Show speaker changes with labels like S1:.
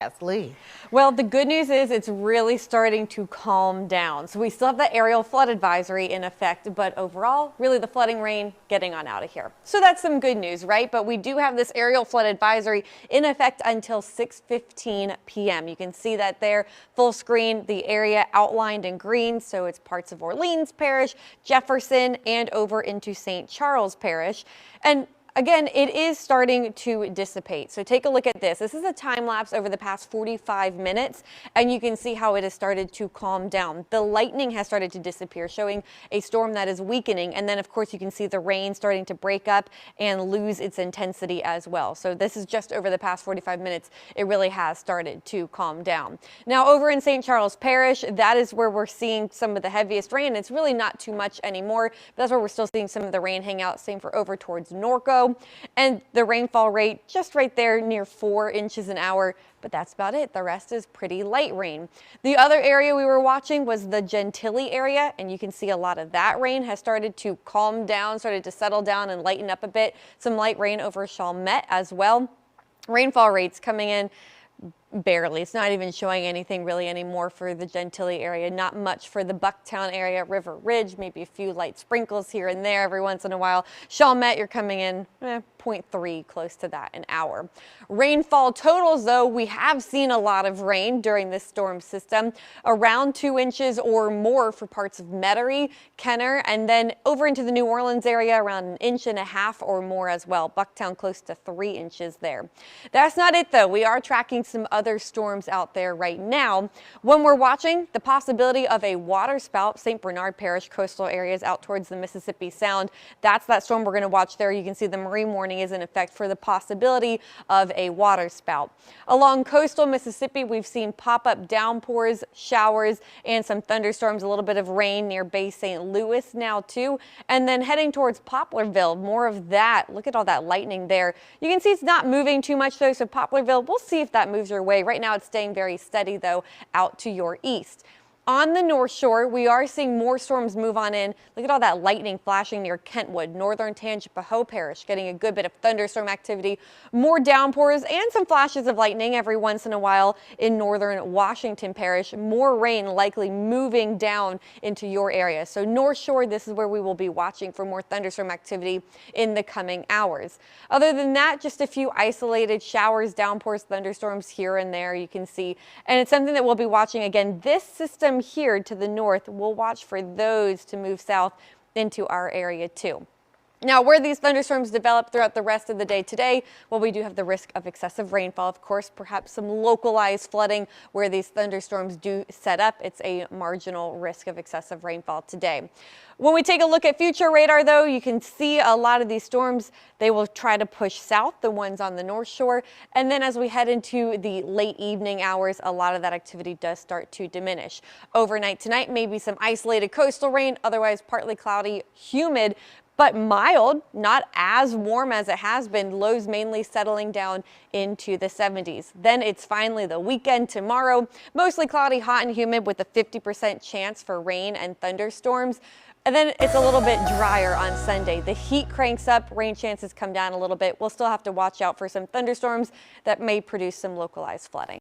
S1: Yes, Lee.
S2: Well, the good news is it's really starting to calm down. So we still have that aerial flood advisory in effect, but overall, really the flooding rain getting on out of here. So that's some good news, right? But we do have this aerial flood advisory in effect until 6:15 p.m. You can see that there, full screen, the area outlined in green. So it's parts of Orleans Parish, Jefferson, and over into St. Charles Parish. And again, it is starting to dissipate. So take a look at this. This is a time lapse over the past 45 minutes, and you can see how it has started to calm down. The lightning has started to disappear, showing a storm that is weakening. And then, of course, you can see the rain starting to break up and lose its intensity as well. So this is just over the past 45 minutes. It really has started to calm down. Now, over in St. Charles Parish, that is where we're seeing some of the heaviest rain. It's really not too much anymore, but that's where we're still seeing some of the rain hang out. Same for over towards Norco. And the rainfall rate just right there near 4 inches an hour, but that's about it. The rest is pretty light rain. The other area we were watching was the Gentilly area, and you can see a lot of that rain has started to calm down, started to settle down and lighten up a bit. Some light rain over Chalmette as well. Rainfall rates coming in barely. It's not even showing anything really anymore for the Gentilly area. Not much for the Bucktown area, River Ridge, maybe a few light sprinkles here and there every once in a while. Chalmette, you're coming in 0.3, close to that an hour. Rainfall totals, though, we have seen a lot of rain during this storm system, around 2 inches or more for parts of Metairie, Kenner, and then over into the New Orleans area, around 1.5 inches or more as well. Bucktown close to 3 inches there. That's not it, though. We are tracking some other storms out there right now. When we're watching, the possibility of a waterspout, St. Bernard Parish coastal areas out towards the Mississippi Sound. That's that storm we're going to watch there. You can see the marine warning is in effect for the possibility of a waterspout. Along coastal Mississippi, we've seen pop-up downpours, showers, and some thunderstorms, a little bit of rain near Bay St. Louis now too. And then heading towards Poplarville, more of that. Look at all that lightning there. You can see it's not moving too much though, so Poplarville, we'll see if that moves your way. Right now it's staying very steady though out to your east. On the North Shore, we are seeing more storms move on in. Look at all that lightning flashing near Kentwood, northern Tangipahoa Parish, getting a good bit of thunderstorm activity, more downpours and some flashes of lightning every once in a while in northern Washington Parish. More rain likely moving down into your area. So North Shore, this is where we will be watching for more thunderstorm activity in the coming hours. Other than that, just a few isolated showers, downpours, thunderstorms here and there you can see. And it's something that we'll be watching again. This system here to the north, we'll watch for those to move south into our area too. Now, where these thunderstorms develop throughout the rest of the day today, well, we do have the risk of excessive rainfall, of course, perhaps some localized flooding where these thunderstorms do set up. It's a marginal risk of excessive rainfall today. When we take a look at future radar, though, you can see a lot of these storms, they will try to push south, the ones on the North Shore. And then as we head into the late evening hours, a lot of that activity does start to diminish. Overnight tonight, maybe some isolated coastal rain, otherwise partly cloudy, humid, but mild, not as warm as it has been. Lows mainly settling down into the 70s. Then it's finally the weekend tomorrow. Mostly cloudy, hot and humid with a 50% chance for rain and thunderstorms. And then it's a little bit drier on Sunday. The heat cranks up, rain chances come down a little bit. We'll still have to watch out for some thunderstorms that may produce some localized flooding.